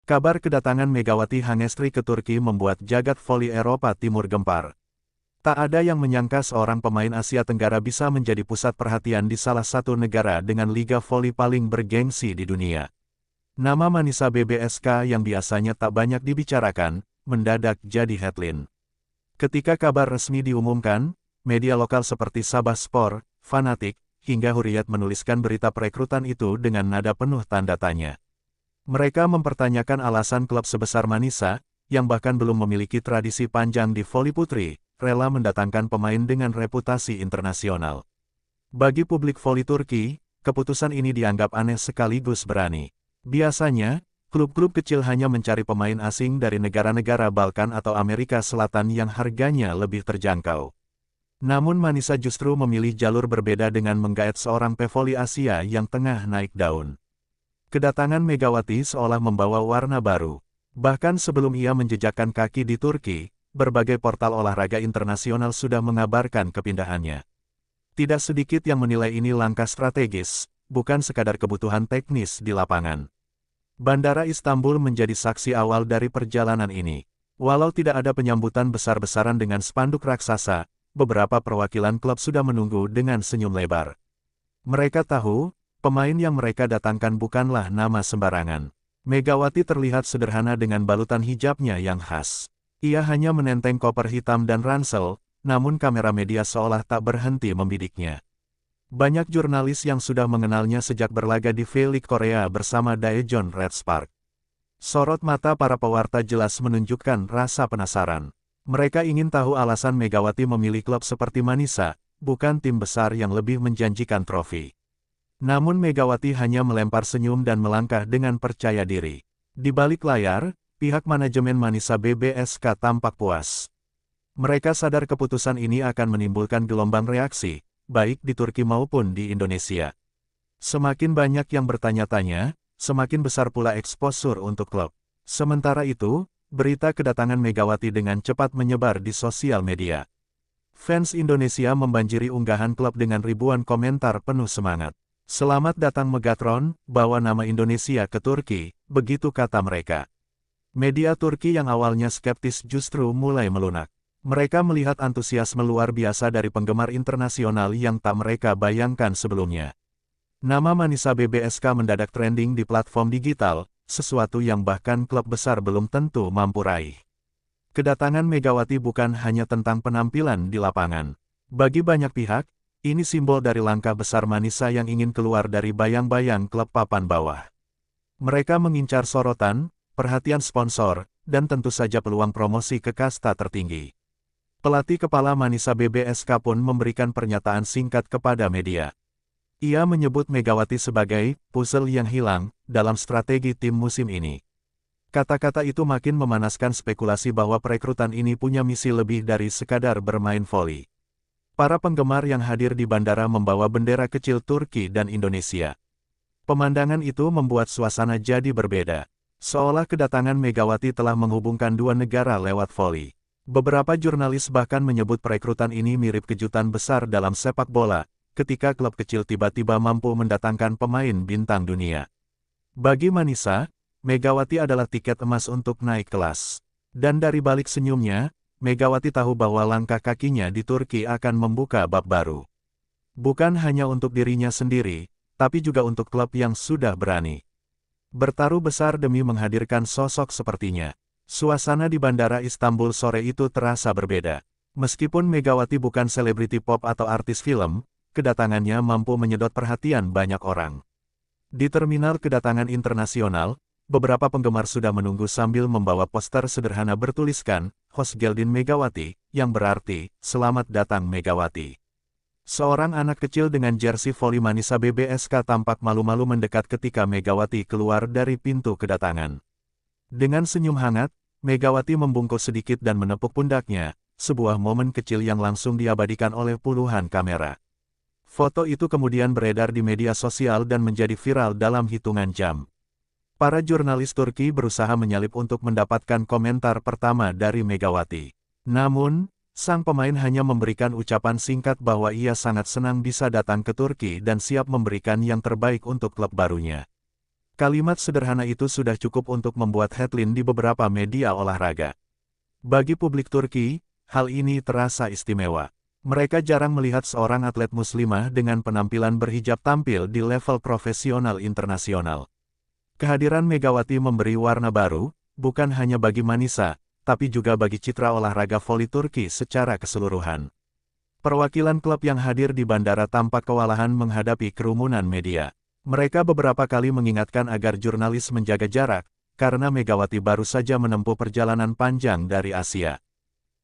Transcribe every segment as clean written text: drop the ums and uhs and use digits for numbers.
Kabar kedatangan Megawati Hangestri ke Turki membuat jagat voli Eropa Timur gempar. Tak ada yang menyangka seorang pemain Asia Tenggara bisa menjadi pusat perhatian di salah satu negara dengan liga voli paling bergengsi di dunia. Nama Manisa BBSK yang biasanya tak banyak dibicarakan, mendadak jadi headline. Ketika kabar resmi diumumkan, media lokal seperti Sabah Sport, Fanatik, hingga Hurriyet menuliskan berita perekrutan itu dengan nada penuh tanda tanya. Mereka mempertanyakan alasan klub sebesar Manisa, yang bahkan belum memiliki tradisi panjang di voli putri, rela mendatangkan pemain dengan reputasi internasional. Bagi publik voli Turki, keputusan ini dianggap aneh sekaligus berani. Biasanya, klub-klub kecil hanya mencari pemain asing dari negara-negara Balkan atau Amerika Selatan yang harganya lebih terjangkau. Namun Manisa justru memilih jalur berbeda dengan menggaet seorang pevoli Asia yang tengah naik daun. Kedatangan Megawati seolah membawa warna baru. Bahkan sebelum ia menjejakkan kaki di Turki, berbagai portal olahraga internasional sudah mengabarkan kepindahannya. Tidak sedikit yang menilai ini langkah strategis, bukan sekadar kebutuhan teknis di lapangan. Bandara Istanbul menjadi saksi awal dari perjalanan ini. Walau tidak ada penyambutan besar-besaran dengan spanduk raksasa, beberapa perwakilan klub sudah menunggu dengan senyum lebar. Mereka tahu, pemain yang mereka datangkan bukanlah nama sembarangan. Megawati terlihat sederhana dengan balutan hijabnya yang khas. Ia hanya menenteng koper hitam dan ransel, namun kamera media seolah tak berhenti membidiknya. Banyak jurnalis yang sudah mengenalnya sejak berlaga di V-League Korea bersama Daejeon Red Spark. Sorot mata para pewarta jelas menunjukkan rasa penasaran. Mereka ingin tahu alasan Megawati memilih klub seperti Manisa, bukan tim besar yang lebih menjanjikan trofi. Namun Megawati hanya melempar senyum dan melangkah dengan percaya diri. Di balik layar, pihak manajemen Manisa BBSK tampak puas. Mereka sadar keputusan ini akan menimbulkan gelombang reaksi, baik di Turki maupun di Indonesia. Semakin banyak yang bertanya-tanya, semakin besar pula eksposur untuk klub. Sementara itu, berita kedatangan Megawati dengan cepat menyebar di sosial media. Fans Indonesia membanjiri unggahan klub dengan ribuan komentar penuh semangat. Selamat datang Megatron, bawa nama Indonesia ke Turki, begitu kata mereka. Media Turki yang awalnya skeptis justru mulai melunak. Mereka melihat antusiasme luar biasa dari penggemar internasional yang tak mereka bayangkan sebelumnya. Nama Manisa BBSK mendadak trending di platform digital, sesuatu yang bahkan klub besar belum tentu mampu raih. Kedatangan Megawati bukan hanya tentang penampilan di lapangan. Bagi banyak pihak, ini simbol dari langkah besar Manisa yang ingin keluar dari bayang-bayang klub papan bawah. Mereka mengincar sorotan, perhatian sponsor, dan tentu saja peluang promosi ke kasta tertinggi. Pelatih kepala Manisa BBSK pun memberikan pernyataan singkat kepada media. Ia menyebut Megawati sebagai puzzle yang hilang dalam strategi tim musim ini. Kata-kata itu makin memanaskan spekulasi bahwa perekrutan ini punya misi lebih dari sekadar bermain voli. Para penggemar yang hadir di bandara membawa bendera kecil Turki dan Indonesia. Pemandangan itu membuat suasana jadi berbeda. Seolah kedatangan Megawati telah menghubungkan dua negara lewat voli. Beberapa jurnalis bahkan menyebut perekrutan ini mirip kejutan besar dalam sepak bola, ketika klub kecil tiba-tiba mampu mendatangkan pemain bintang dunia. Bagi Manisa, Megawati adalah tiket emas untuk naik kelas. Dan dari balik senyumnya, Megawati tahu bahwa langkah kakinya di Turki akan membuka bab baru. Bukan hanya untuk dirinya sendiri, tapi juga untuk klub yang sudah berani bertaruh besar demi menghadirkan sosok sepertinya. Suasana di Bandara Istanbul sore itu terasa berbeda. Meskipun Megawati bukan selebriti pop atau artis film, kedatangannya mampu menyedot perhatian banyak orang. Di terminal kedatangan internasional, beberapa penggemar sudah menunggu sambil membawa poster sederhana bertuliskan, Host Geldin Megawati, yang berarti, Selamat Datang Megawati. Seorang anak kecil dengan jersey voli Manisa BBSK tampak malu-malu mendekat ketika Megawati keluar dari pintu kedatangan. Dengan senyum hangat, Megawati membungkuk sedikit dan menepuk pundaknya, sebuah momen kecil yang langsung diabadikan oleh puluhan kamera. Foto itu kemudian beredar di media sosial dan menjadi viral dalam hitungan jam. Para jurnalis Turki berusaha menyalip untuk mendapatkan komentar pertama dari Megawati. Namun, sang pemain hanya memberikan ucapan singkat bahwa ia sangat senang bisa datang ke Turki dan siap memberikan yang terbaik untuk klub barunya. Kalimat sederhana itu sudah cukup untuk membuat headline di beberapa media olahraga. Bagi publik Turki, hal ini terasa istimewa. Mereka jarang melihat seorang atlet muslimah dengan penampilan berhijab tampil di level profesional internasional. Kehadiran Megawati memberi warna baru, bukan hanya bagi Manisa, tapi juga bagi citra olahraga voli Turki secara keseluruhan. Perwakilan klub yang hadir di bandara tampak kewalahan menghadapi kerumunan media. Mereka beberapa kali mengingatkan agar jurnalis menjaga jarak, karena Megawati baru saja menempuh perjalanan panjang dari Asia.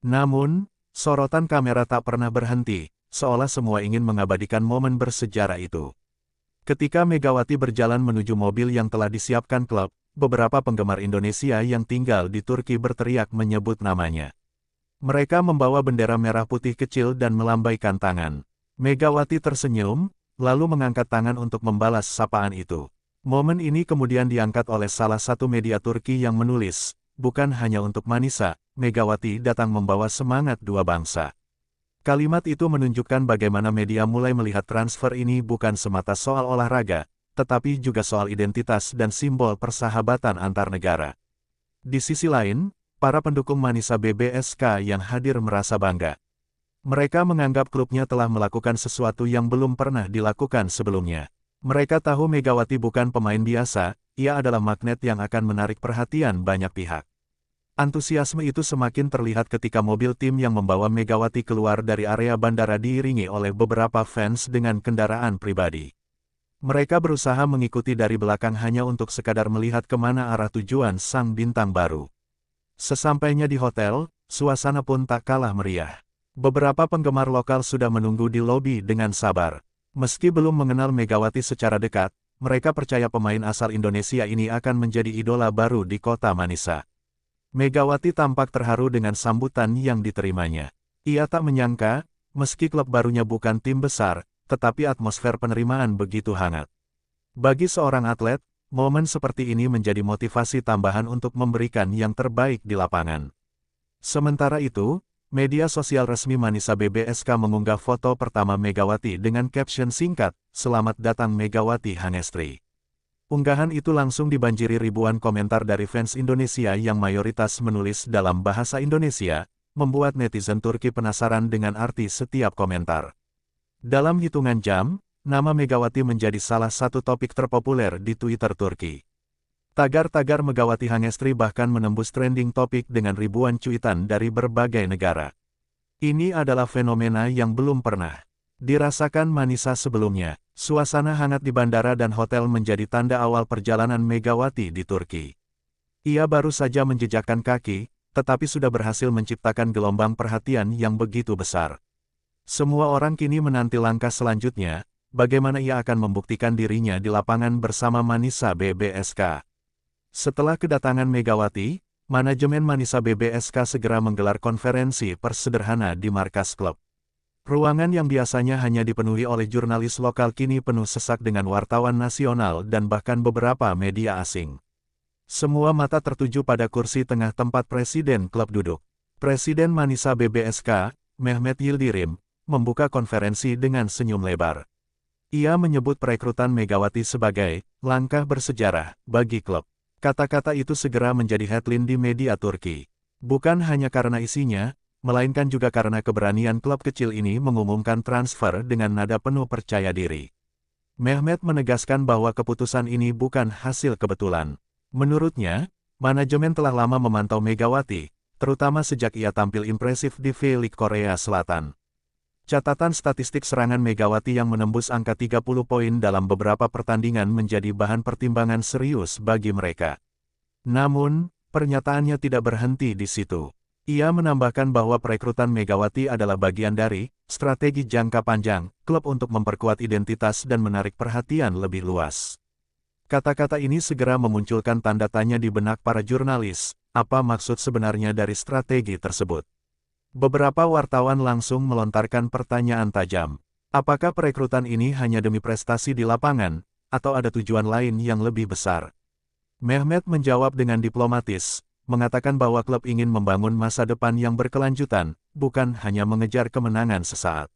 Namun, sorotan kamera tak pernah berhenti, seolah semua ingin mengabadikan momen bersejarah itu. Ketika Megawati berjalan menuju mobil yang telah disiapkan klub, beberapa penggemar Indonesia yang tinggal di Turki berteriak menyebut namanya. Mereka membawa bendera merah putih kecil dan melambaikan tangan. Megawati tersenyum, lalu mengangkat tangan untuk membalas sapaan itu. Momen ini kemudian diangkat oleh salah satu media Turki yang menulis, "Bukan hanya untuk Manisa, Megawati datang membawa semangat dua bangsa." Kalimat itu menunjukkan bagaimana media mulai melihat transfer ini bukan semata soal olahraga, tetapi juga soal identitas dan simbol persahabatan antar negara. Di sisi lain, para pendukung Manisa BBSK yang hadir merasa bangga. Mereka menganggap klubnya telah melakukan sesuatu yang belum pernah dilakukan sebelumnya. Mereka tahu Megawati bukan pemain biasa, ia adalah magnet yang akan menarik perhatian banyak pihak. Antusiasme itu semakin terlihat ketika mobil tim yang membawa Megawati keluar dari area bandara diiringi oleh beberapa fans dengan kendaraan pribadi. Mereka berusaha mengikuti dari belakang hanya untuk sekadar melihat kemana arah tujuan sang bintang baru. Sesampainya di hotel, suasana pun tak kalah meriah. Beberapa penggemar lokal sudah menunggu di lobi dengan sabar. Meski belum mengenal Megawati secara dekat, mereka percaya pemain asal Indonesia ini akan menjadi idola baru di kota Manisa. Megawati tampak terharu dengan sambutan yang diterimanya. Ia tak menyangka, meski klub barunya bukan tim besar, tetapi atmosfer penerimaan begitu hangat. Bagi seorang atlet, momen seperti ini menjadi motivasi tambahan untuk memberikan yang terbaik di lapangan. Sementara itu, media sosial resmi Manisa BBSK mengunggah foto pertama Megawati dengan caption singkat, "Selamat datang Megawati Hangestri." Unggahan itu langsung dibanjiri ribuan komentar dari fans Indonesia yang mayoritas menulis dalam bahasa Indonesia, membuat netizen Turki penasaran dengan arti setiap komentar. Dalam hitungan jam, nama Megawati menjadi salah satu topik terpopuler di Twitter Turki. Tagar-tagar Megawati Hangestri bahkan menembus trending topik dengan ribuan cuitan dari berbagai negara. Ini adalah fenomena yang belum pernah dirasakan Manisa sebelumnya. Suasana hangat di bandara dan hotel menjadi tanda awal perjalanan Megawati di Turki. Ia baru saja menjejakkan kaki, tetapi sudah berhasil menciptakan gelombang perhatian yang begitu besar. Semua orang kini menanti langkah selanjutnya, bagaimana ia akan membuktikan dirinya di lapangan bersama Manisa BBSK. Setelah kedatangan Megawati, manajemen Manisa BBSK segera menggelar konferensi pers sederhana di markas klub. Ruangan yang biasanya hanya dipenuhi oleh jurnalis lokal kini penuh sesak dengan wartawan nasional dan bahkan beberapa media asing. Semua mata tertuju pada kursi tengah tempat presiden klub duduk. Presiden Manisa BBSK, Mehmet Yildirim, membuka konferensi dengan senyum lebar. Ia menyebut perekrutan Megawati sebagai langkah bersejarah bagi klub. Kata-kata itu segera menjadi headline di media Turki. Bukan hanya karena isinya, melainkan juga karena keberanian klub kecil ini mengumumkan transfer dengan nada penuh percaya diri. Mehmet menegaskan bahwa keputusan ini bukan hasil kebetulan. Menurutnya, manajemen telah lama memantau Megawati, terutama sejak ia tampil impresif di V-League Korea Selatan. Catatan statistik serangan Megawati yang menembus angka 30 poin dalam beberapa pertandingan menjadi bahan pertimbangan serius bagi mereka. Namun, pernyataannya tidak berhenti di situ. Ia menambahkan bahwa perekrutan Megawati adalah bagian dari strategi jangka panjang klub untuk memperkuat identitas dan menarik perhatian lebih luas. Kata-kata ini segera memunculkan tanda tanya di benak para jurnalis, apa maksud sebenarnya dari strategi tersebut? Beberapa wartawan langsung melontarkan pertanyaan tajam. Apakah perekrutan ini hanya demi prestasi di lapangan, atau ada tujuan lain yang lebih besar? Mehmet menjawab dengan diplomatis, mengatakan bahwa klub ingin membangun masa depan yang berkelanjutan, bukan hanya mengejar kemenangan sesaat.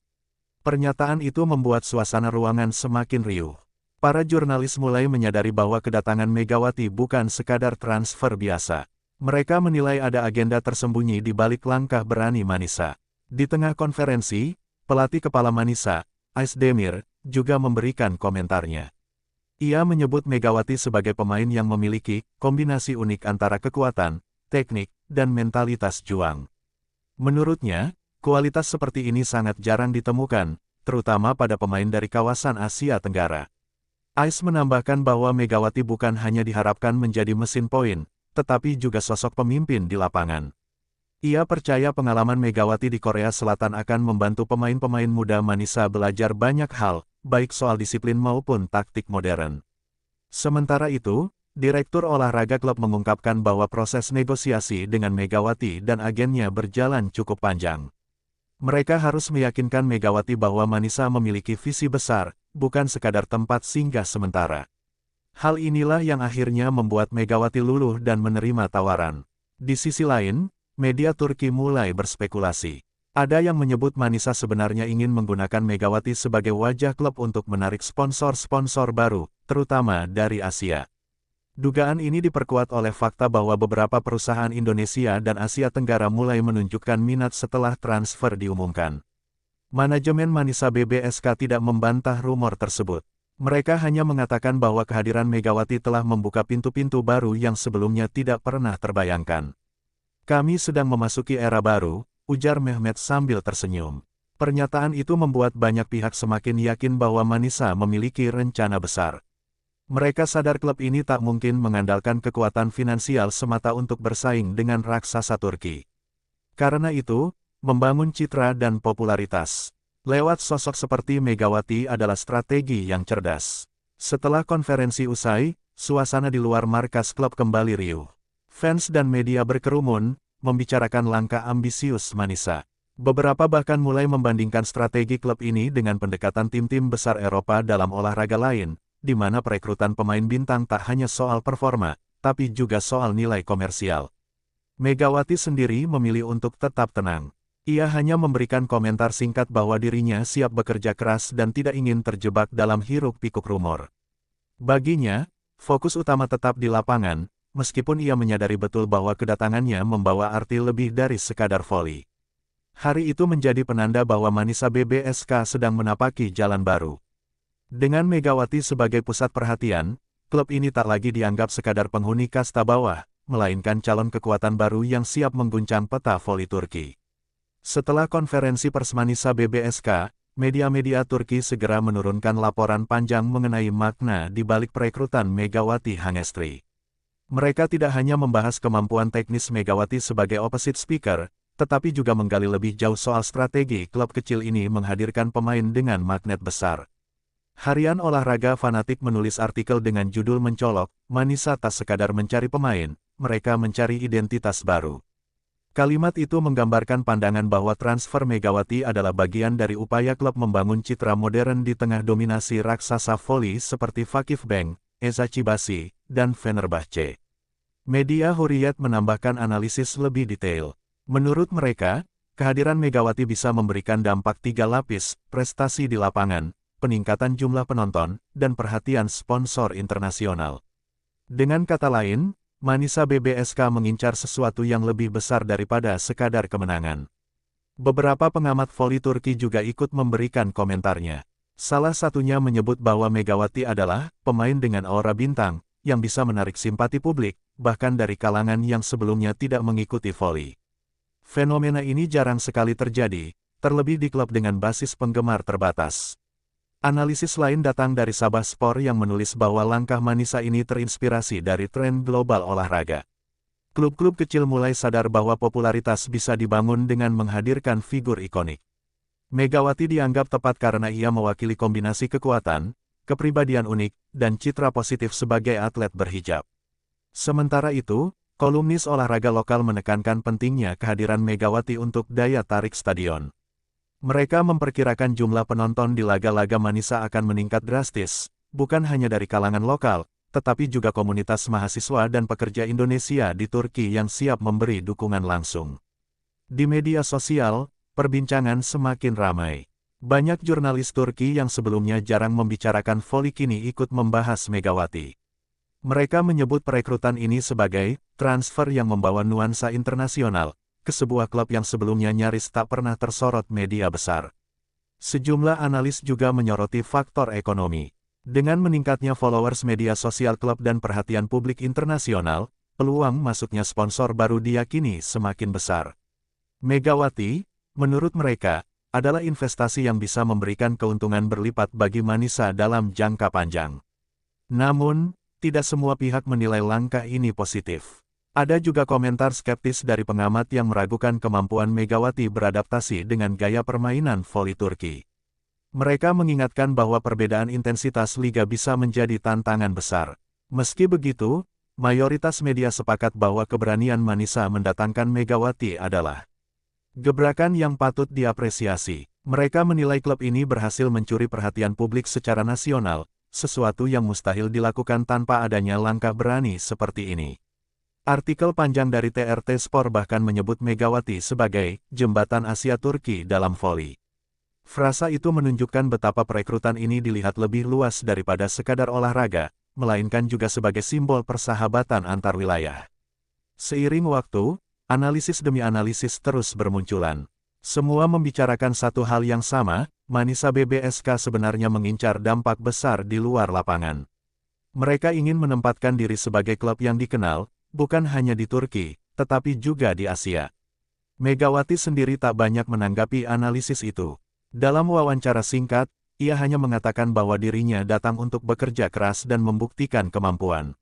Pernyataan itu membuat suasana ruangan semakin riuh. Para jurnalis mulai menyadari bahwa kedatangan Megawati bukan sekadar transfer biasa. Mereka menilai ada agenda tersembunyi di balik langkah berani Manisa. Di tengah konferensi, pelatih kepala Manisa, Ais Demir, juga memberikan komentarnya. Ia menyebut Megawati sebagai pemain yang memiliki kombinasi unik antara kekuatan, teknik, dan mentalitas juang. Menurutnya, kualitas seperti ini sangat jarang ditemukan, terutama pada pemain dari kawasan Asia Tenggara. Ais menambahkan bahwa Megawati bukan hanya diharapkan menjadi mesin poin, tetapi juga sosok pemimpin di lapangan. Ia percaya pengalaman Megawati di Korea Selatan akan membantu pemain-pemain muda Manisa belajar banyak hal, baik soal disiplin maupun taktik modern. Sementara itu, Direktur Olahraga klub mengungkapkan bahwa proses negosiasi dengan Megawati dan agennya berjalan cukup panjang. Mereka harus meyakinkan Megawati bahwa Manisa memiliki visi besar, bukan sekadar tempat singgah sementara. Hal inilah yang akhirnya membuat Megawati luluh dan menerima tawaran. Di sisi lain, media Turki mulai berspekulasi. Ada yang menyebut Manisa sebenarnya ingin menggunakan Megawati sebagai wajah klub untuk menarik sponsor-sponsor baru, terutama dari Asia. Dugaan ini diperkuat oleh fakta bahwa beberapa perusahaan Indonesia dan Asia Tenggara mulai menunjukkan minat setelah transfer diumumkan. Manajemen Manisa BBSK tidak membantah rumor tersebut. Mereka hanya mengatakan bahwa kehadiran Megawati telah membuka pintu-pintu baru yang sebelumnya tidak pernah terbayangkan. Kami sedang memasuki era baru, ujar Mehmet sambil tersenyum. Pernyataan itu membuat banyak pihak semakin yakin bahwa Manisa memiliki rencana besar. Mereka sadar klub ini tak mungkin mengandalkan kekuatan finansial semata untuk bersaing dengan raksasa Turki. Karena itu, membangun citra dan popularitas lewat sosok seperti Megawati adalah strategi yang cerdas. Setelah konferensi usai, suasana di luar markas klub kembali riuh. Fans dan media berkerumun, membicarakan langkah ambisius Manisa. Beberapa bahkan mulai membandingkan strategi klub ini dengan pendekatan tim-tim besar Eropa dalam olahraga lain, di mana perekrutan pemain bintang tak hanya soal performa, tapi juga soal nilai komersial. Megawati sendiri memilih untuk tetap tenang. Ia hanya memberikan komentar singkat bahwa dirinya siap bekerja keras dan tidak ingin terjebak dalam hiruk-pikuk rumor. Baginya, fokus utama tetap di lapangan, meskipun ia menyadari betul bahwa kedatangannya membawa arti lebih dari sekadar voli. Hari itu menjadi penanda bahwa Manisa BBSK sedang menapaki jalan baru. Dengan Megawati sebagai pusat perhatian, klub ini tak lagi dianggap sekadar penghuni kasta bawah, melainkan calon kekuatan baru yang siap mengguncang peta voli Turki. Setelah konferensi pers Manisa BBSK, media-media Turki segera menurunkan laporan panjang mengenai makna di balik perekrutan Megawati Hangestri. Mereka tidak hanya membahas kemampuan teknis Megawati sebagai opposite speaker, tetapi juga menggali lebih jauh soal strategi klub kecil ini menghadirkan pemain dengan magnet besar. Harian Olahraga Fanatik menulis artikel dengan judul mencolok, Manisa tak sekadar mencari pemain, mereka mencari identitas baru. Kalimat itu menggambarkan pandangan bahwa transfer Megawati adalah bagian dari upaya klub membangun citra modern di tengah dominasi raksasa voli seperti Vakif Bank, Eczacıbaşı, dan Fenerbahce. Media Hurriyet menambahkan analisis lebih detail. Menurut mereka, kehadiran Megawati bisa memberikan dampak 3 lapis, prestasi di lapangan, peningkatan jumlah penonton, dan perhatian sponsor internasional. Dengan kata lain, Manisa BBSK mengincar sesuatu yang lebih besar daripada sekadar kemenangan. Beberapa pengamat voli Turki juga ikut memberikan komentarnya. Salah satunya menyebut bahwa Megawati adalah pemain dengan aura bintang, yang bisa menarik simpati publik, bahkan dari kalangan yang sebelumnya tidak mengikuti voli. Fenomena ini jarang sekali terjadi, terlebih di klub dengan basis penggemar terbatas. Analisis lain datang dari Sabah Sport yang menulis bahwa langkah Manisa ini terinspirasi dari tren global olahraga. Klub-klub kecil mulai sadar bahwa popularitas bisa dibangun dengan menghadirkan figur ikonik. Megawati dianggap tepat karena ia mewakili kombinasi kekuatan, kepribadian unik, dan citra positif sebagai atlet berhijab. Sementara itu, kolumnis olahraga lokal menekankan pentingnya kehadiran Megawati untuk daya tarik stadion. Mereka memperkirakan jumlah penonton di laga-laga Manisa akan meningkat drastis, bukan hanya dari kalangan lokal, tetapi juga komunitas mahasiswa dan pekerja Indonesia di Turki yang siap memberi dukungan langsung. Di media sosial, perbincangan semakin ramai. Banyak jurnalis Turki yang sebelumnya jarang membicarakan voli kini ikut membahas Megawati. Mereka menyebut perekrutan ini sebagai transfer yang membawa nuansa internasional ke sebuah klub yang sebelumnya nyaris tak pernah tersorot media besar. Sejumlah analis juga menyoroti faktor ekonomi. Dengan meningkatnya followers media sosial klub dan perhatian publik internasional, peluang masuknya sponsor baru diyakini semakin besar. Megawati, menurut mereka, adalah investasi yang bisa memberikan keuntungan berlipat bagi Manisa dalam jangka panjang. Namun, tidak semua pihak menilai langkah ini positif. Ada juga komentar skeptis dari pengamat yang meragukan kemampuan Megawati beradaptasi dengan gaya permainan voli Turki. Mereka mengingatkan bahwa perbedaan intensitas liga bisa menjadi tantangan besar. Meski begitu, mayoritas media sepakat bahwa keberanian Manisa mendatangkan Megawati adalah gebrakan yang patut diapresiasi. Mereka menilai klub ini berhasil mencuri perhatian publik secara nasional, sesuatu yang mustahil dilakukan tanpa adanya langkah berani seperti ini. Artikel panjang dari TRT Sport bahkan menyebut Megawati sebagai jembatan Asia Turki dalam voli. Frasa itu menunjukkan betapa perekrutan ini dilihat lebih luas daripada sekadar olahraga, melainkan juga sebagai simbol persahabatan antar wilayah. Seiring waktu, analisis demi analisis terus bermunculan. Semua membicarakan satu hal yang sama, Manisa BBSK sebenarnya mengincar dampak besar di luar lapangan. Mereka ingin menempatkan diri sebagai klub yang dikenal, bukan hanya di Turki, tetapi juga di Asia. Megawati sendiri tak banyak menanggapi analisis itu. Dalam wawancara singkat, ia hanya mengatakan bahwa dirinya datang untuk bekerja keras dan membuktikan kemampuan.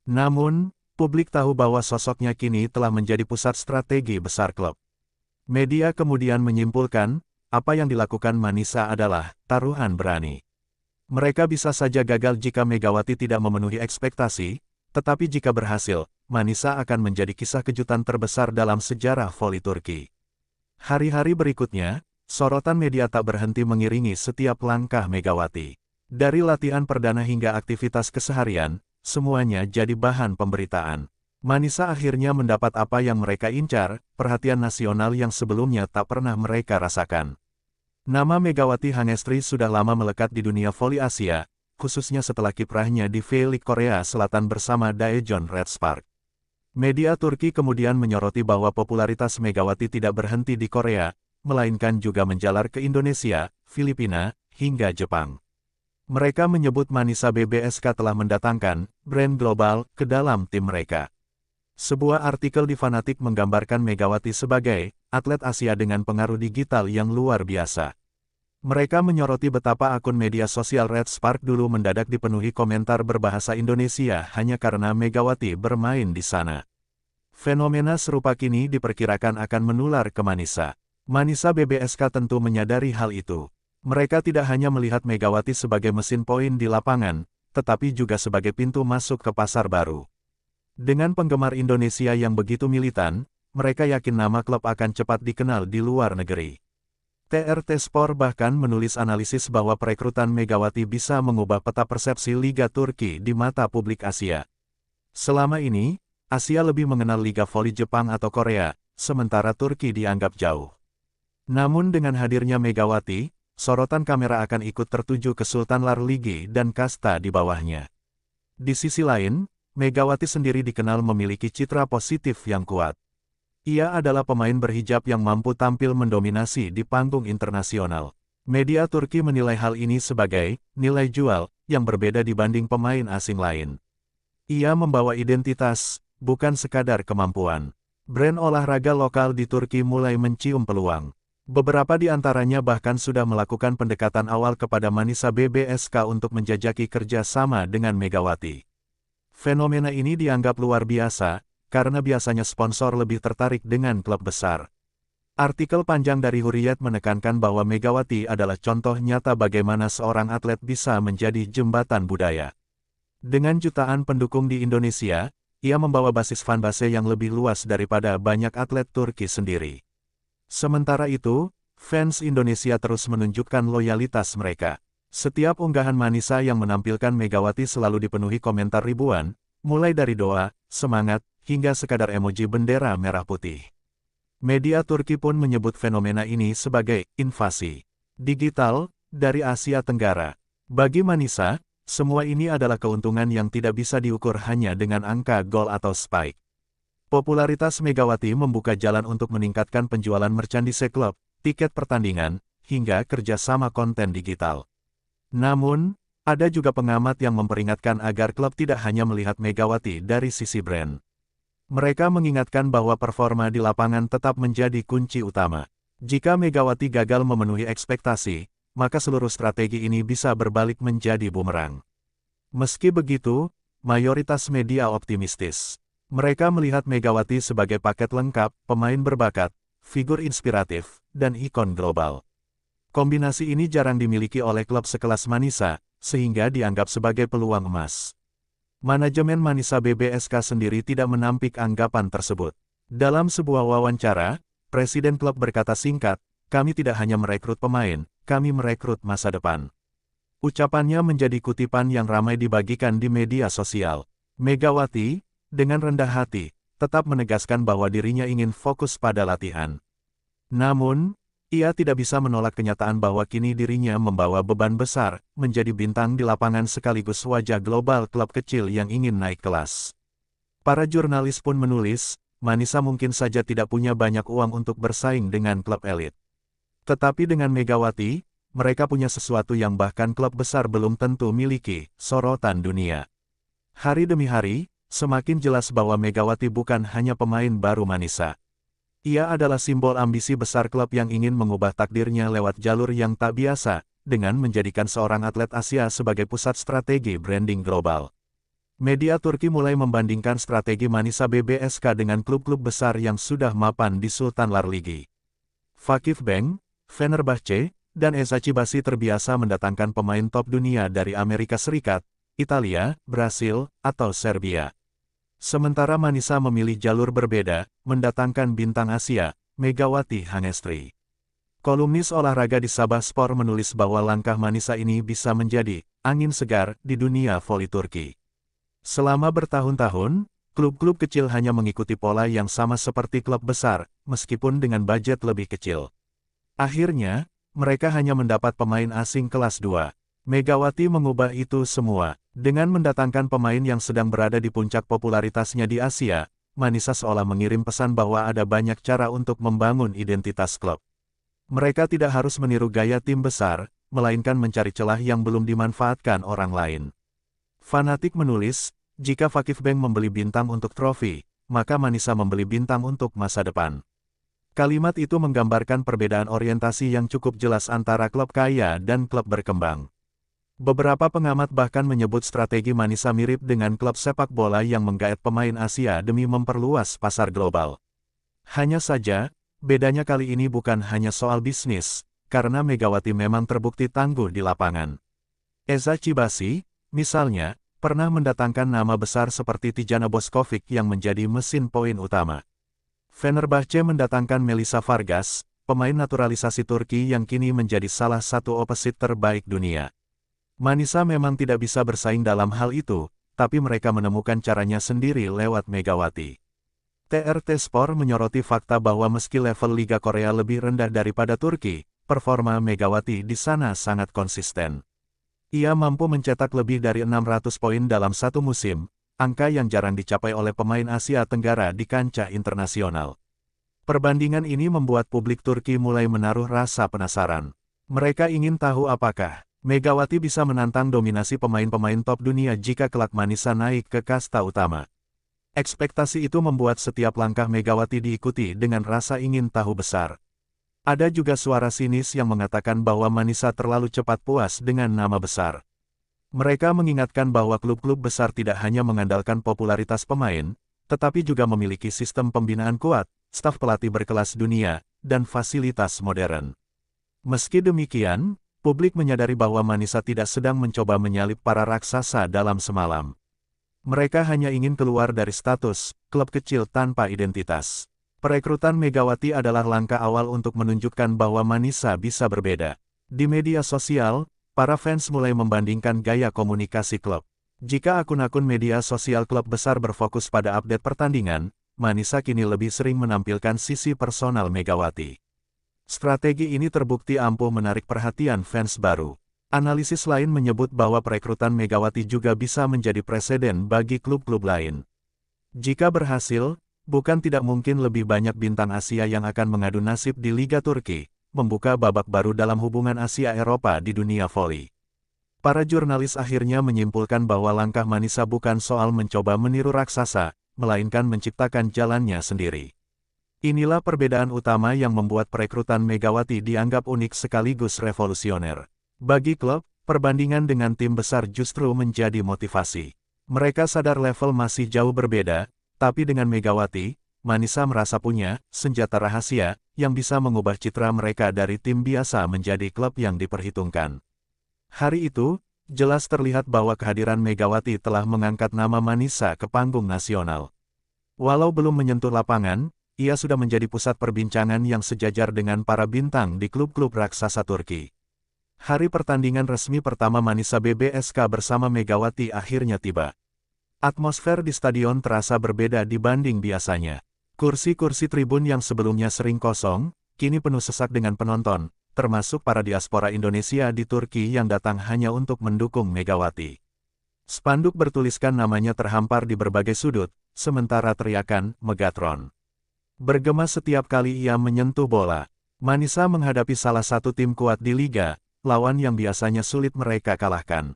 Namun, publik tahu bahwa sosoknya kini telah menjadi pusat strategi besar klub. Media kemudian menyimpulkan, apa yang dilakukan Manisa adalah taruhan berani. Mereka bisa saja gagal jika Megawati tidak memenuhi ekspektasi, tetapi jika berhasil, Manisa akan menjadi kisah kejutan terbesar dalam sejarah voli Turki. Hari-hari berikutnya, sorotan media tak berhenti mengiringi setiap langkah Megawati. Dari latihan perdana hingga aktivitas keseharian, semuanya jadi bahan pemberitaan. Manisa akhirnya mendapat apa yang mereka incar, perhatian nasional yang sebelumnya tak pernah mereka rasakan. Nama Megawati Hangestri sudah lama melekat di dunia voli Asia, khususnya setelah kiprahnya di V-League Korea Selatan bersama Daejeon Red Spark. Media Turki kemudian menyoroti bahwa popularitas Megawati tidak berhenti di Korea, melainkan juga menjalar ke Indonesia, Filipina, hingga Jepang. Mereka menyebut Manisa BBSK telah mendatangkan brand global ke dalam tim mereka. Sebuah artikel di Fanatik menggambarkan Megawati sebagai atlet Asia dengan pengaruh digital yang luar biasa. Mereka menyoroti betapa akun media sosial Red Spark dulu mendadak dipenuhi komentar berbahasa Indonesia hanya karena Megawati bermain di sana. Fenomena serupa kini diperkirakan akan menular ke Manisa. Manisa BBSK tentu menyadari hal itu. Mereka tidak hanya melihat Megawati sebagai mesin poin di lapangan, tetapi juga sebagai pintu masuk ke pasar baru. Dengan penggemar Indonesia yang begitu militan, mereka yakin nama klub akan cepat dikenal di luar negeri. TRT Sport bahkan menulis analisis bahwa perekrutan Megawati bisa mengubah peta persepsi Liga Turki di mata publik Asia. Selama ini, Asia lebih mengenal Liga Voli Jepang atau Korea, sementara Turki dianggap jauh. Namun dengan hadirnya Megawati, sorotan kamera akan ikut tertuju ke Sultan Lar Ligi dan kasta di bawahnya. Di sisi lain, Megawati sendiri dikenal memiliki citra positif yang kuat. Ia adalah pemain berhijab yang mampu tampil mendominasi di panggung internasional. Media Turki menilai hal ini sebagai nilai jual yang berbeda dibanding pemain asing lain. Ia membawa identitas, bukan sekadar kemampuan. Brand olahraga lokal di Turki mulai mencium peluang. Beberapa di antaranya bahkan sudah melakukan pendekatan awal kepada Manisa BBSK untuk menjajaki kerja sama dengan Megawati. Fenomena ini dianggap luar biasa, karena biasanya sponsor lebih tertarik dengan klub besar. Artikel panjang dari Hurriyet menekankan bahwa Megawati adalah contoh nyata bagaimana seorang atlet bisa menjadi jembatan budaya. Dengan jutaan pendukung di Indonesia, ia membawa basis fanbase yang lebih luas daripada banyak atlet Turki sendiri. Sementara itu, fans Indonesia terus menunjukkan loyalitas mereka. Setiap unggahan Manisa yang menampilkan Megawati selalu dipenuhi komentar ribuan, mulai dari doa, semangat, hingga sekadar emoji bendera merah putih. Media Turki pun menyebut fenomena ini sebagai invasi. digital, dari Asia Tenggara. Bagi Manisa, semua ini adalah keuntungan yang tidak bisa diukur hanya dengan angka gol atau spike. Popularitas Megawati membuka jalan untuk meningkatkan penjualan merchandise klub, tiket pertandingan, hingga kerjasama konten digital. Namun, ada juga pengamat yang memperingatkan agar klub tidak hanya melihat Megawati dari sisi brand. Mereka mengingatkan bahwa performa di lapangan tetap menjadi kunci utama. Jika Megawati gagal memenuhi ekspektasi, maka seluruh strategi ini bisa berbalik menjadi bumerang. Meski begitu, mayoritas media optimistis. Mereka melihat Megawati sebagai paket lengkap, pemain berbakat, figur inspiratif, dan ikon global. Kombinasi ini jarang dimiliki oleh klub sekelas Manisa, sehingga dianggap sebagai peluang emas. Manajemen Manisa BBSK sendiri tidak menampik anggapan tersebut. Dalam sebuah wawancara, Presiden klub berkata singkat, "Kami tidak hanya merekrut pemain, kami merekrut masa depan." Ucapannya menjadi kutipan yang ramai dibagikan di media sosial. Megawati, dengan rendah hati, tetap menegaskan bahwa dirinya ingin fokus pada latihan. Namun, ia tidak bisa menolak kenyataan bahwa kini dirinya membawa beban besar, menjadi bintang di lapangan sekaligus wajah global klub kecil yang ingin naik kelas. Para jurnalis pun menulis, Manisa mungkin saja tidak punya banyak uang untuk bersaing dengan klub elit. Tetapi dengan Megawati, mereka punya sesuatu yang bahkan klub besar belum tentu miliki, sorotan dunia. Hari demi hari, semakin jelas bahwa Megawati bukan hanya pemain baru Manisa. Ia adalah simbol ambisi besar klub yang ingin mengubah takdirnya lewat jalur yang tak biasa, dengan menjadikan seorang atlet Asia sebagai pusat strategi branding global. Media Turki mulai membandingkan strategi Manisa BBSK dengan klub-klub besar yang sudah mapan di Sultanlar Ligi. Vakifbank, Fenerbahce, dan Eczacıbaşı terbiasa mendatangkan pemain top dunia dari Amerika Serikat, Italia, Brasil, atau Serbia. Sementara Manisa memilih jalur berbeda, mendatangkan bintang Asia, Megawati Hangestri. Kolumnis olahraga di Sabah Spor menulis bahwa langkah Manisa ini bisa menjadi angin segar di dunia voli Turki. Selama bertahun-tahun, klub-klub kecil hanya mengikuti pola yang sama seperti klub besar, meskipun dengan budget lebih kecil. Akhirnya, mereka hanya mendapat pemain asing kelas 2. Megawati mengubah itu semua. Dengan mendatangkan pemain yang sedang berada di puncak popularitasnya di Asia, Manisa seolah mengirim pesan bahwa ada banyak cara untuk membangun identitas klub. Mereka tidak harus meniru gaya tim besar, melainkan mencari celah yang belum dimanfaatkan orang lain. Fanatik menulis, jika Vakifbank membeli bintang untuk trofi, maka Manisa membeli bintang untuk masa depan. Kalimat itu menggambarkan perbedaan orientasi yang cukup jelas antara klub kaya dan klub berkembang. Beberapa pengamat bahkan menyebut strategi Manisa mirip dengan klub sepak bola yang menggaet pemain Asia demi memperluas pasar global. Hanya saja, bedanya kali ini bukan hanya soal bisnis, karena Megawati memang terbukti tangguh di lapangan. Eczacıbaşı, misalnya, pernah mendatangkan nama besar seperti Tijana Boskovic yang menjadi mesin poin utama. Fenerbahce mendatangkan Melisa Vargas, pemain naturalisasi Turki yang kini menjadi salah satu opposite terbaik dunia. Manisa memang tidak bisa bersaing dalam hal itu, tapi mereka menemukan caranya sendiri lewat Megawati. TRT Sport menyoroti fakta bahwa meski level Liga Korea lebih rendah daripada Turki, performa Megawati di sana sangat konsisten. Ia mampu mencetak lebih dari 600 poin dalam satu musim, angka yang jarang dicapai oleh pemain Asia Tenggara di kancah internasional. Perbandingan ini membuat publik Turki mulai menaruh rasa penasaran. Mereka ingin tahu apakah Megawati bisa menantang dominasi pemain-pemain top dunia jika kelak Manisa naik ke kasta utama. Ekspektasi itu membuat setiap langkah Megawati diikuti dengan rasa ingin tahu besar. Ada juga suara sinis yang mengatakan bahwa Manisa terlalu cepat puas dengan nama besar. Mereka mengingatkan bahwa klub-klub besar tidak hanya mengandalkan popularitas pemain, tetapi juga memiliki sistem pembinaan kuat, staf pelatih berkelas dunia, dan fasilitas modern. Meski demikian, publik menyadari bahwa Manisa tidak sedang mencoba menyalip para raksasa dalam semalam. Mereka hanya ingin keluar dari status klub kecil tanpa identitas. Perekrutan Megawati adalah langkah awal untuk menunjukkan bahwa Manisa bisa berbeda. Di media sosial, para fans mulai membandingkan gaya komunikasi klub. Jika akun-akun media sosial klub besar berfokus pada update pertandingan, Manisa kini lebih sering menampilkan sisi personal Megawati. Strategi ini terbukti ampuh menarik perhatian fans baru. Analisis lain menyebut bahwa perekrutan Megawati juga bisa menjadi preseden bagi klub-klub lain. Jika berhasil, bukan tidak mungkin lebih banyak bintang Asia yang akan mengadu nasib di Liga Turki, membuka babak baru dalam hubungan Asia-Eropa di dunia voli. Para jurnalis akhirnya menyimpulkan bahwa langkah Manisa bukan soal mencoba meniru raksasa, melainkan menciptakan jalannya sendiri. Inilah perbedaan utama yang membuat perekrutan Megawati dianggap unik sekaligus revolusioner. Bagi klub, perbandingan dengan tim besar justru menjadi motivasi. Mereka sadar level masih jauh berbeda, tapi dengan Megawati, Manisa merasa punya senjata rahasia yang bisa mengubah citra mereka dari tim biasa menjadi klub yang diperhitungkan. Hari itu, jelas terlihat bahwa kehadiran Megawati telah mengangkat nama Manisa ke panggung nasional. Walau belum menyentuh lapangan, ia sudah menjadi pusat perbincangan yang sejajar dengan para bintang di klub-klub raksasa Turki. Hari pertandingan resmi pertama Manisa BBSK bersama Megawati akhirnya tiba. Atmosfer di stadion terasa berbeda dibanding biasanya. Kursi-kursi tribun yang sebelumnya sering kosong, kini penuh sesak dengan penonton, termasuk para diaspora Indonesia di Turki yang datang hanya untuk mendukung Megawati. Spanduk bertuliskan namanya terhampar di berbagai sudut, sementara teriakan Megatron bergema setiap kali ia menyentuh bola. Manisa menghadapi salah satu tim kuat di liga, lawan yang biasanya sulit mereka kalahkan.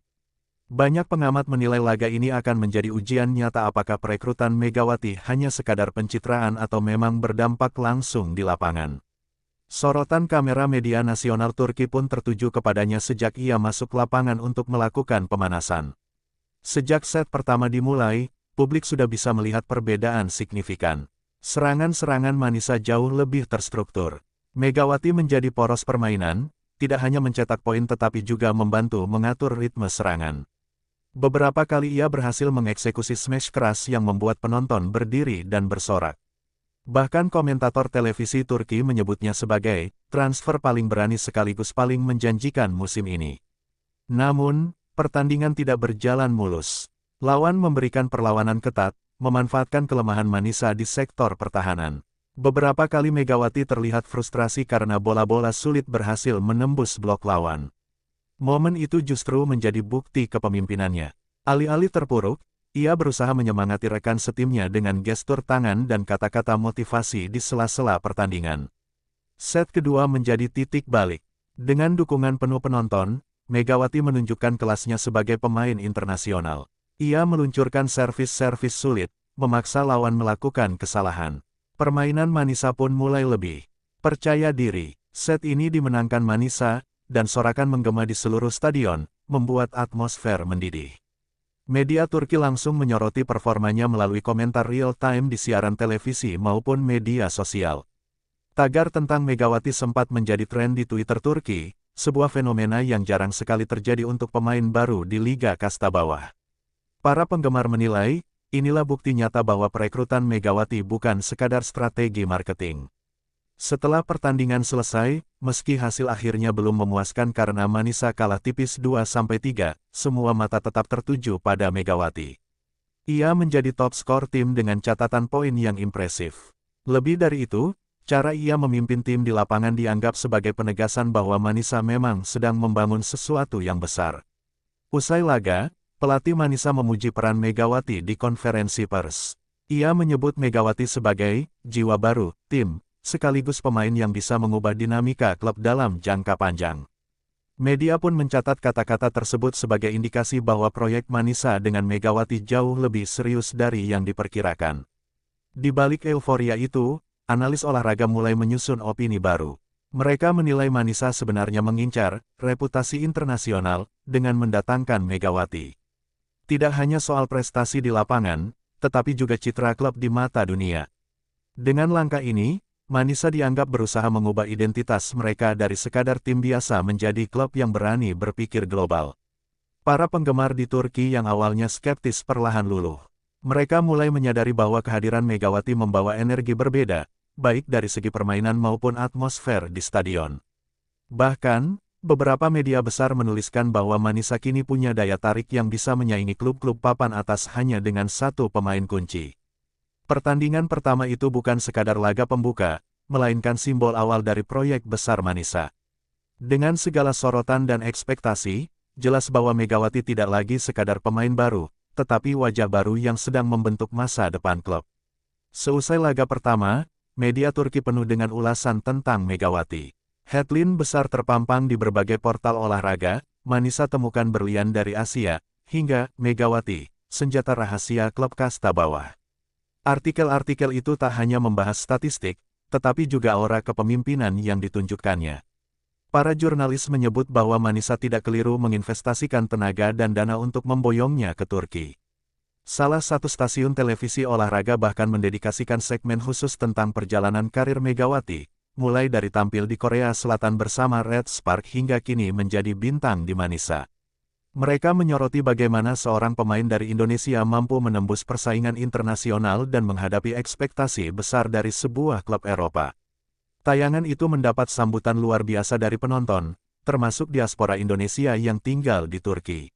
Banyak pengamat menilai laga ini akan menjadi ujian nyata apakah perekrutan Megawati hanya sekadar pencitraan atau memang berdampak langsung di lapangan. Sorotan kamera media nasional Turki pun tertuju kepadanya sejak ia masuk lapangan untuk melakukan pemanasan. Sejak set pertama dimulai, publik sudah bisa melihat perbedaan signifikan. Serangan-serangan Manisa jauh lebih terstruktur. Megawati menjadi poros permainan, tidak hanya mencetak poin tetapi juga membantu mengatur ritme serangan. Beberapa kali ia berhasil mengeksekusi smash keras yang membuat penonton berdiri dan bersorak. Bahkan komentator televisi Turki menyebutnya sebagai transfer paling berani sekaligus paling menjanjikan musim ini. Namun, pertandingan tidak berjalan mulus. Lawan memberikan perlawanan ketat, memanfaatkan kelemahan Manisa di sektor pertahanan. Beberapa kali Megawati terlihat frustrasi karena bola-bola sulit berhasil menembus blok lawan. Momen itu justru menjadi bukti kepemimpinannya. Alih-alih terpuruk, ia berusaha menyemangati rekan setimnya dengan gestur tangan dan kata-kata motivasi di sela-sela pertandingan. Set kedua menjadi titik balik. Dengan dukungan penuh penonton, Megawati menunjukkan kelasnya sebagai pemain internasional. Ia meluncurkan servis-servis sulit, memaksa lawan melakukan kesalahan. Permainan Manisa pun mulai lebih percaya diri. Set ini dimenangkan Manisa, dan sorakan menggema di seluruh stadion, membuat atmosfer mendidih. Media Turki langsung menyoroti performanya melalui komentar real-time di siaran televisi maupun media sosial. Tagar tentang Megawati sempat menjadi tren di Twitter Turki, sebuah fenomena yang jarang sekali terjadi untuk pemain baru di Liga Kasta Bawah. Para penggemar menilai, inilah bukti nyata bahwa perekrutan Megawati bukan sekadar strategi marketing. Setelah pertandingan selesai, meski hasil akhirnya belum memuaskan karena Manisa kalah tipis 2-3, semua mata tetap tertuju pada Megawati. Ia menjadi top skor tim dengan catatan poin yang impresif. Lebih dari itu, cara ia memimpin tim di lapangan dianggap sebagai penegasan bahwa Manisa memang sedang membangun sesuatu yang besar. Usai laga, pelatih Manisa memuji peran Megawati di konferensi pers. Ia menyebut Megawati sebagai jiwa baru tim, sekaligus pemain yang bisa mengubah dinamika klub dalam jangka panjang. Media pun mencatat kata-kata tersebut sebagai indikasi bahwa proyek Manisa dengan Megawati jauh lebih serius dari yang diperkirakan. Di balik euforia itu, analis olahraga mulai menyusun opini baru. Mereka menilai Manisa sebenarnya mengincar reputasi internasional dengan mendatangkan Megawati. Tidak hanya soal prestasi di lapangan, tetapi juga citra klub di mata dunia. Dengan langkah ini, Manisa dianggap berusaha mengubah identitas mereka dari sekadar tim biasa menjadi klub yang berani berpikir global. Para penggemar di Turki yang awalnya skeptis perlahan luluh. Mereka mulai menyadari bahwa kehadiran Megawati membawa energi berbeda, baik dari segi permainan maupun atmosfer di stadion. Bahkan, beberapa media besar menuliskan bahwa Manisa kini punya daya tarik yang bisa menyaingi klub-klub papan atas hanya dengan satu pemain kunci. Pertandingan pertama itu bukan sekadar laga pembuka, melainkan simbol awal dari proyek besar Manisa. Dengan segala sorotan dan ekspektasi, jelas bahwa Megawati tidak lagi sekadar pemain baru, tetapi wajah baru yang sedang membentuk masa depan klub. Seusai laga pertama, media Turki penuh dengan ulasan tentang Megawati. Headline besar terpampang di berbagai portal olahraga, Manisa temukan berlian dari Asia, hingga Megawati, senjata rahasia klub kasta bawah. Artikel-artikel itu tak hanya membahas statistik, tetapi juga aura kepemimpinan yang ditunjukkannya. Para jurnalis menyebut bahwa Manisa tidak keliru menginvestasikan tenaga dan dana untuk memboyongnya ke Turki. Salah satu stasiun televisi olahraga bahkan mendedikasikan segmen khusus tentang perjalanan karir Megawati, mulai dari tampil di Korea Selatan bersama Red Spark hingga kini menjadi bintang di Manisa. Mereka menyoroti bagaimana seorang pemain dari Indonesia mampu menembus persaingan internasional dan menghadapi ekspektasi besar dari sebuah klub Eropa. Tayangan itu mendapat sambutan luar biasa dari penonton, termasuk diaspora Indonesia yang tinggal di Turki.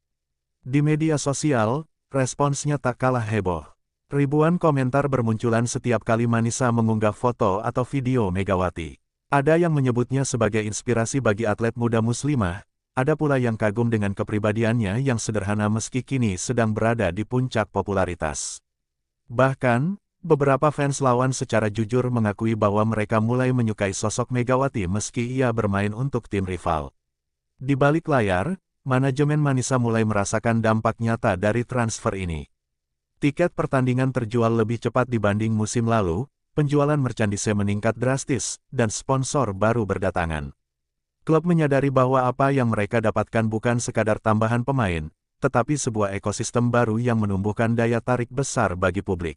Di media sosial, responsnya tak kalah heboh. Ribuan komentar bermunculan setiap kali Manisa mengunggah foto atau video Megawati. Ada yang menyebutnya sebagai inspirasi bagi atlet muda muslimah, ada pula yang kagum dengan kepribadiannya yang sederhana meski kini sedang berada di puncak popularitas. Bahkan, beberapa fans lawan secara jujur mengakui bahwa mereka mulai menyukai sosok Megawati meski ia bermain untuk tim rival. Di balik layar, manajemen Manisa mulai merasakan dampak nyata dari transfer ini. Tiket pertandingan terjual lebih cepat dibanding musim lalu, penjualan merchandise meningkat drastis, dan sponsor baru berdatangan. Klub menyadari bahwa apa yang mereka dapatkan bukan sekadar tambahan pemain, tetapi sebuah ekosistem baru yang menumbuhkan daya tarik besar bagi publik.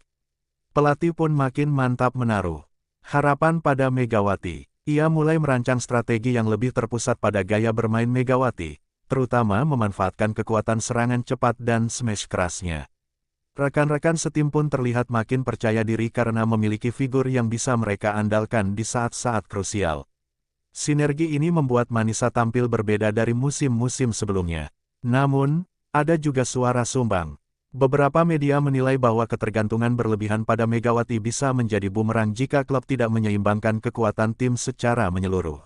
Pelatih pun makin mantap menaruh harapan pada Megawati. Ia mulai merancang strategi yang lebih terpusat pada gaya bermain Megawati, terutama memanfaatkan kekuatan serangan cepat dan smash kerasnya. Rekan-rekan setim pun terlihat makin percaya diri karena memiliki figur yang bisa mereka andalkan di saat-saat krusial. Sinergi ini membuat Manisa tampil berbeda dari musim-musim sebelumnya. Namun, ada juga suara sumbang. Beberapa media menilai bahwa ketergantungan berlebihan pada Megawati bisa menjadi bumerang jika klub tidak menyeimbangkan kekuatan tim secara menyeluruh.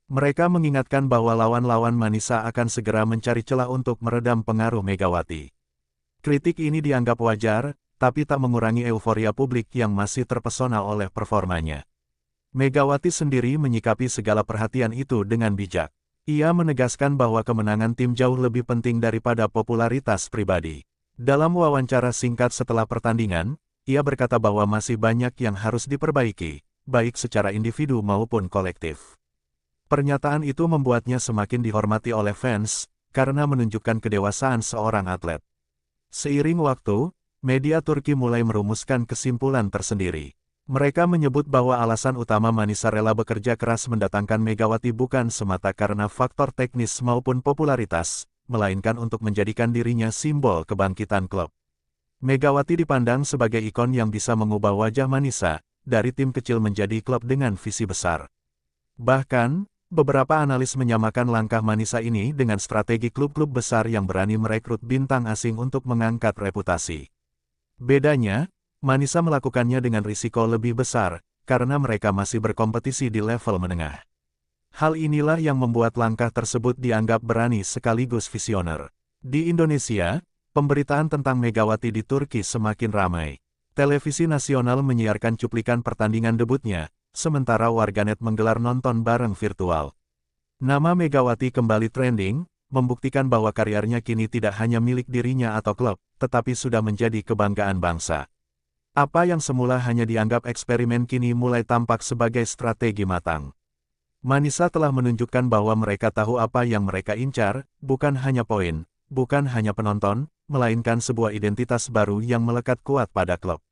Mereka mengingatkan bahwa lawan-lawan Manisa akan segera mencari celah untuk meredam pengaruh Megawati. Kritik ini dianggap wajar, tapi tak mengurangi euforia publik yang masih terpesona oleh performanya. Megawati sendiri menyikapi segala perhatian itu dengan bijak. Ia menegaskan bahwa kemenangan tim jauh lebih penting daripada popularitas pribadi. Dalam wawancara singkat setelah pertandingan, ia berkata bahwa masih banyak yang harus diperbaiki, baik secara individu maupun kolektif. Pernyataan itu membuatnya semakin dihormati oleh fans, karena menunjukkan kedewasaan seorang atlet. Seiring waktu, media Turki mulai merumuskan kesimpulan tersendiri. Mereka menyebut bahwa alasan utama Manisa rela bekerja keras mendatangkan Megawati bukan semata karena faktor teknis maupun popularitas, melainkan untuk menjadikan dirinya simbol kebangkitan klub. Megawati dipandang sebagai ikon yang bisa mengubah wajah Manisa, dari tim kecil menjadi klub dengan visi besar. Bahkan, beberapa analis menyamakan langkah Manisa ini dengan strategi klub-klub besar yang berani merekrut bintang asing untuk mengangkat reputasi. Bedanya, Manisa melakukannya dengan risiko lebih besar, karena mereka masih berkompetisi di level menengah. Hal inilah yang membuat langkah tersebut dianggap berani sekaligus visioner. Di Indonesia, pemberitaan tentang Megawati di Turki semakin ramai. Televisi nasional menyiarkan cuplikan pertandingan debutnya, sementara warganet menggelar nonton bareng virtual. Nama Megawati kembali trending, membuktikan bahwa karirnya kini tidak hanya milik dirinya atau klub, tetapi sudah menjadi kebanggaan bangsa. Apa yang semula hanya dianggap eksperimen kini mulai tampak sebagai strategi matang. Manisa telah menunjukkan bahwa mereka tahu apa yang mereka incar, bukan hanya poin, bukan hanya penonton, melainkan sebuah identitas baru yang melekat kuat pada klub.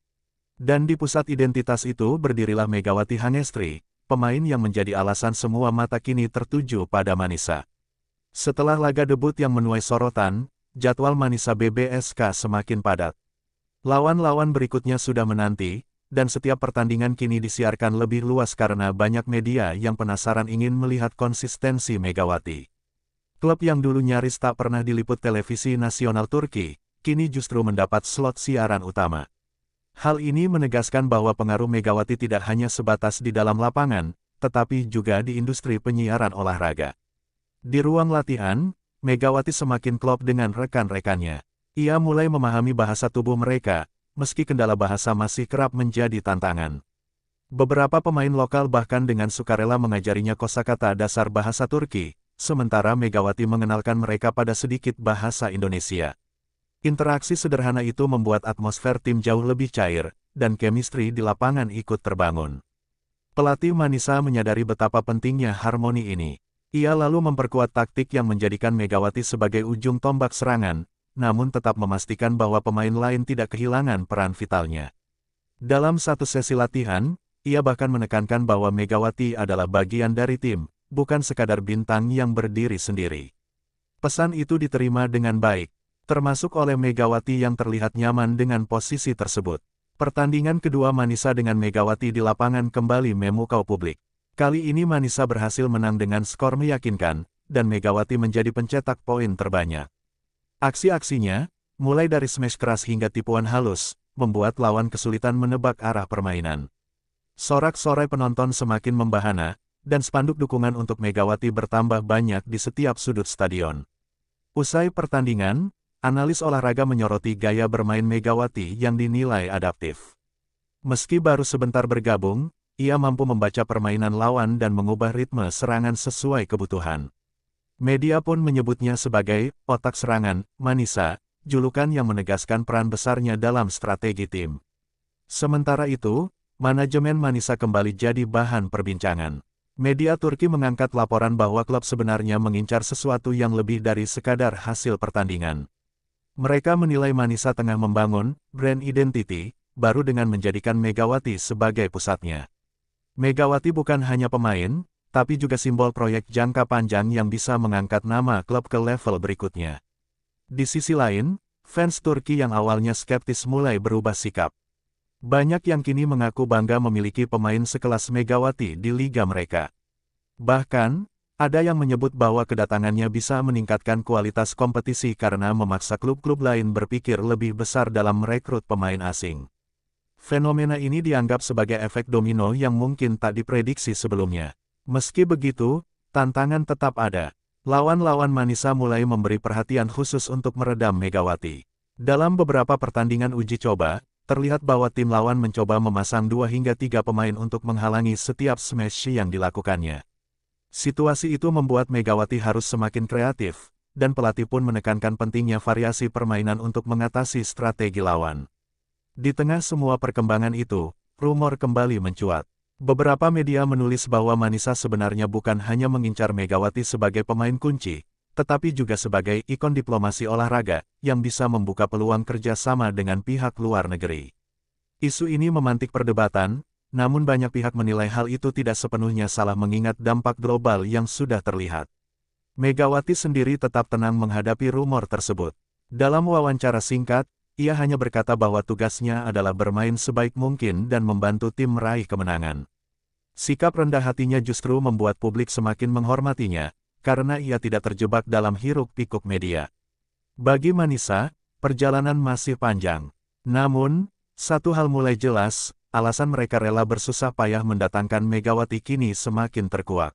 Dan di pusat identitas itu berdirilah Megawati Hangestri, pemain yang menjadi alasan semua mata kini tertuju pada Manisa. Setelah laga debut yang menuai sorotan, jadwal Manisa BBSK semakin padat. Lawan-lawan berikutnya sudah menanti, dan setiap pertandingan kini disiarkan lebih luas karena banyak media yang penasaran ingin melihat konsistensi Megawati. Klub yang dulu nyaris tak pernah diliput televisi nasional Turki, kini justru mendapat slot siaran utama. Hal ini menegaskan bahwa pengaruh Megawati tidak hanya sebatas di dalam lapangan, tetapi juga di industri penyiaran olahraga. Di ruang latihan, Megawati semakin klop dengan rekan-rekannya. Ia mulai memahami bahasa tubuh mereka, meski kendala bahasa masih kerap menjadi tantangan. Beberapa pemain lokal bahkan dengan sukarela mengajarinya kosakata dasar bahasa Turki, sementara Megawati mengenalkan mereka pada sedikit bahasa Indonesia. Interaksi sederhana itu membuat atmosfer tim jauh lebih cair, dan chemistry di lapangan ikut terbangun. Pelatih Manisa menyadari betapa pentingnya harmoni ini. Ia lalu memperkuat taktik yang menjadikan Megawati sebagai ujung tombak serangan, namun tetap memastikan bahwa pemain lain tidak kehilangan peran vitalnya. Dalam satu sesi latihan, ia bahkan menekankan bahwa Megawati adalah bagian dari tim, bukan sekadar bintang yang berdiri sendiri. Pesan itu diterima dengan baik, termasuk oleh Megawati yang terlihat nyaman dengan posisi tersebut. Pertandingan kedua Manisa dengan Megawati di lapangan kembali memukau publik. Kali ini Manisa berhasil menang dengan skor meyakinkan, dan Megawati menjadi pencetak poin terbanyak. Aksi-aksinya, mulai dari smash keras hingga tipuan halus, membuat lawan kesulitan menebak arah permainan. Sorak-sorai penonton semakin membahana, dan spanduk dukungan untuk Megawati bertambah banyak di setiap sudut stadion. Usai pertandingan, analis olahraga menyoroti gaya bermain Megawati yang dinilai adaptif. Meski baru sebentar bergabung, ia mampu membaca permainan lawan dan mengubah ritme serangan sesuai kebutuhan. Media pun menyebutnya sebagai otak serangan Manisa, julukan yang menegaskan peran besarnya dalam strategi tim. Sementara itu, manajemen Manisa kembali jadi bahan perbincangan. Media Turki mengangkat laporan bahwa klub sebenarnya mengincar sesuatu yang lebih dari sekadar hasil pertandingan. Mereka menilai Manisa tengah membangun brand identity baru dengan menjadikan Megawati sebagai pusatnya. Megawati bukan hanya pemain, tapi juga simbol proyek jangka panjang yang bisa mengangkat nama klub ke level berikutnya. Di sisi lain, fans Turki yang awalnya skeptis mulai berubah sikap. Banyak yang kini mengaku bangga memiliki pemain sekelas Megawati di liga mereka. Bahkan, ada yang menyebut bahwa kedatangannya bisa meningkatkan kualitas kompetisi karena memaksa klub-klub lain berpikir lebih besar dalam merekrut pemain asing. Fenomena ini dianggap sebagai efek domino yang mungkin tak diprediksi sebelumnya. Meski begitu, tantangan tetap ada. Lawan-lawan Manisa mulai memberi perhatian khusus untuk meredam Megawati. Dalam beberapa pertandingan uji coba, terlihat bahwa tim lawan mencoba memasang 2 hingga 3 pemain untuk menghalangi setiap smash yang dilakukannya. Situasi itu membuat Megawati harus semakin kreatif, dan pelatih pun menekankan pentingnya variasi permainan untuk mengatasi strategi lawan. Di tengah semua perkembangan itu, rumor kembali mencuat. Beberapa media menulis bahwa Manisa sebenarnya bukan hanya mengincar Megawati sebagai pemain kunci, tetapi juga sebagai ikon diplomasi olahraga, yang bisa membuka peluang kerjasama dengan pihak luar negeri. Isu ini memantik perdebatan, namun banyak pihak menilai hal itu tidak sepenuhnya salah mengingat dampak global yang sudah terlihat. Megawati sendiri tetap tenang menghadapi rumor tersebut. Dalam wawancara singkat, ia hanya berkata bahwa tugasnya adalah bermain sebaik mungkin dan membantu tim meraih kemenangan. Sikap rendah hatinya justru membuat publik semakin menghormatinya, karena ia tidak terjebak dalam hiruk-pikuk media. Bagi Manisa, perjalanan masih panjang. Namun, satu hal mulai jelas, alasan mereka rela bersusah payah mendatangkan Megawati kini semakin terkuak.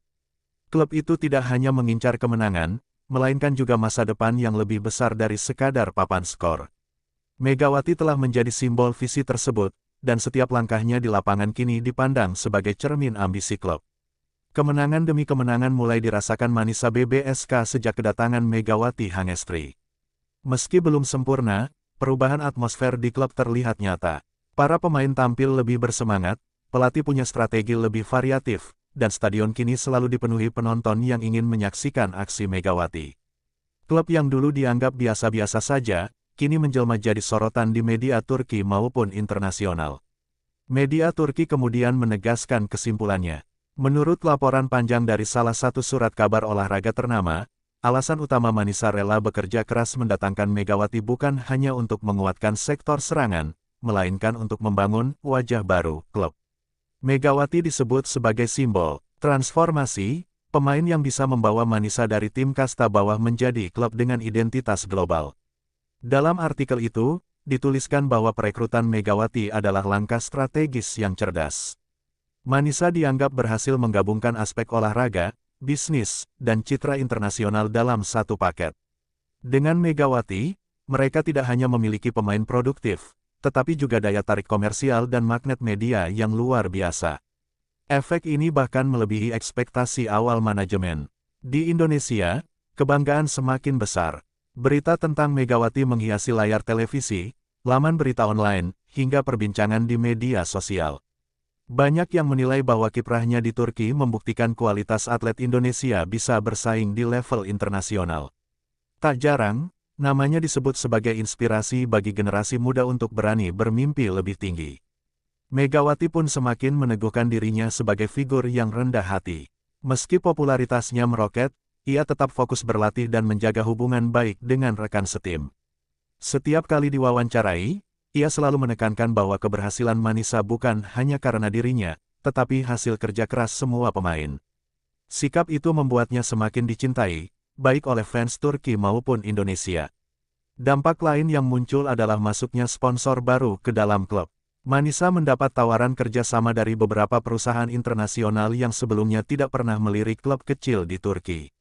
Klub itu tidak hanya mengincar kemenangan, melainkan juga masa depan yang lebih besar dari sekadar papan skor. Megawati telah menjadi simbol visi tersebut, dan setiap langkahnya di lapangan kini dipandang sebagai cermin ambisi klub. Kemenangan demi kemenangan mulai dirasakan Manisa BBSK sejak kedatangan Megawati Hangestri. Meski belum sempurna, perubahan atmosfer di klub terlihat nyata. Para pemain tampil lebih bersemangat, pelatih punya strategi lebih variatif, dan stadion kini selalu dipenuhi penonton yang ingin menyaksikan aksi Megawati. Klub yang dulu dianggap biasa-biasa saja, kini menjelma jadi sorotan di media Turki maupun internasional. Media Turki kemudian menegaskan kesimpulannya. Menurut laporan panjang dari salah satu surat kabar olahraga ternama, alasan utama Manisa rela bekerja keras mendatangkan Megawati bukan hanya untuk menguatkan sektor serangan, melainkan untuk membangun wajah baru klub. Megawati disebut sebagai simbol transformasi, pemain yang bisa membawa Manisa dari tim kasta bawah menjadi klub dengan identitas global. Dalam artikel itu, dituliskan bahwa perekrutan Megawati adalah langkah strategis yang cerdas. Manisa dianggap berhasil menggabungkan aspek olahraga, bisnis, dan citra internasional dalam satu paket. Dengan Megawati, mereka tidak hanya memiliki pemain produktif, tetapi juga daya tarik komersial dan magnet media yang luar biasa. Efek ini bahkan melebihi ekspektasi awal manajemen. Di Indonesia, kebanggaan semakin besar. Berita tentang Megawati menghiasi layar televisi, laman berita online, hingga perbincangan di media sosial. Banyak yang menilai bahwa kiprahnya di Turki membuktikan kualitas atlet Indonesia bisa bersaing di level internasional. Tak jarang, namanya disebut sebagai inspirasi bagi generasi muda untuk berani bermimpi lebih tinggi. Megawati pun semakin meneguhkan dirinya sebagai figur yang rendah hati. Meski popularitasnya meroket, ia tetap fokus berlatih dan menjaga hubungan baik dengan rekan setim. Setiap kali diwawancarai, ia selalu menekankan bahwa keberhasilan Manisa bukan hanya karena dirinya, tetapi hasil kerja keras semua pemain. Sikap itu membuatnya semakin dicintai, baik oleh fans Turki maupun Indonesia. Dampak lain yang muncul adalah masuknya sponsor baru ke dalam klub. Manisa mendapat tawaran kerjasama dari beberapa perusahaan internasional yang sebelumnya tidak pernah melirik klub kecil di Turki.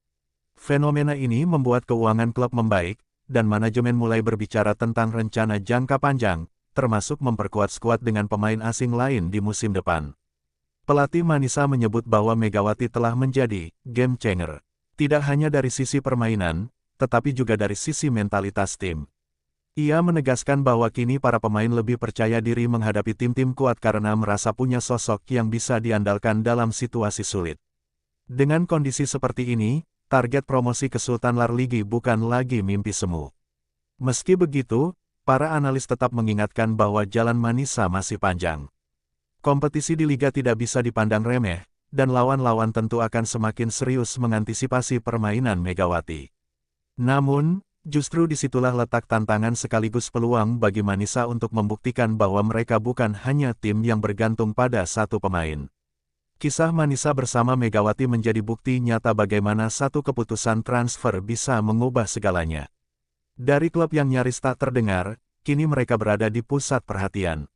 Fenomena ini membuat keuangan klub membaik, dan manajemen mulai berbicara tentang rencana jangka panjang, termasuk memperkuat skuad dengan pemain asing lain di musim depan. Pelatih Manisa menyebut bahwa Megawati telah menjadi game changer. Tidak hanya dari sisi permainan, tetapi juga dari sisi mentalitas tim. Ia menegaskan bahwa kini para pemain lebih percaya diri menghadapi tim-tim kuat karena merasa punya sosok yang bisa diandalkan dalam situasi sulit. Dengan kondisi seperti ini, target promosi ke Sultan Lar Ligi bukan lagi mimpi semu. Meski begitu, para analis tetap mengingatkan bahwa jalan Manisa masih panjang. Kompetisi di Liga tidak bisa dipandang remeh, dan lawan-lawan tentu akan semakin serius mengantisipasi permainan Megawati. Namun, justru disitulah letak tantangan sekaligus peluang bagi Manisa untuk membuktikan bahwa mereka bukan hanya tim yang bergantung pada satu pemain. Kisah Manisa bersama Megawati menjadi bukti nyata bagaimana satu keputusan transfer bisa mengubah segalanya. Dari klub yang nyaris tak terdengar, kini mereka berada di pusat perhatian.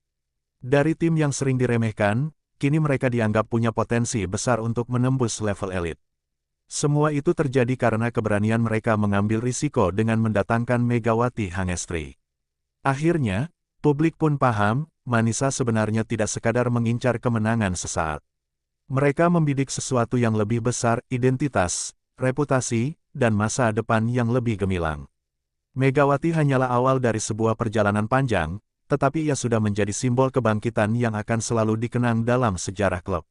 Dari tim yang sering diremehkan, kini mereka dianggap punya potensi besar untuk menembus level elit. Semua itu terjadi karena keberanian mereka mengambil risiko dengan mendatangkan Megawati Hangestri. Akhirnya, publik pun paham, Manisa sebenarnya tidak sekadar mengincar kemenangan sesaat. Mereka membidik sesuatu yang lebih besar, identitas, reputasi, dan masa depan yang lebih gemilang. Megawati hanyalah awal dari sebuah perjalanan panjang, tetapi ia sudah menjadi simbol kebangkitan yang akan selalu dikenang dalam sejarah klub.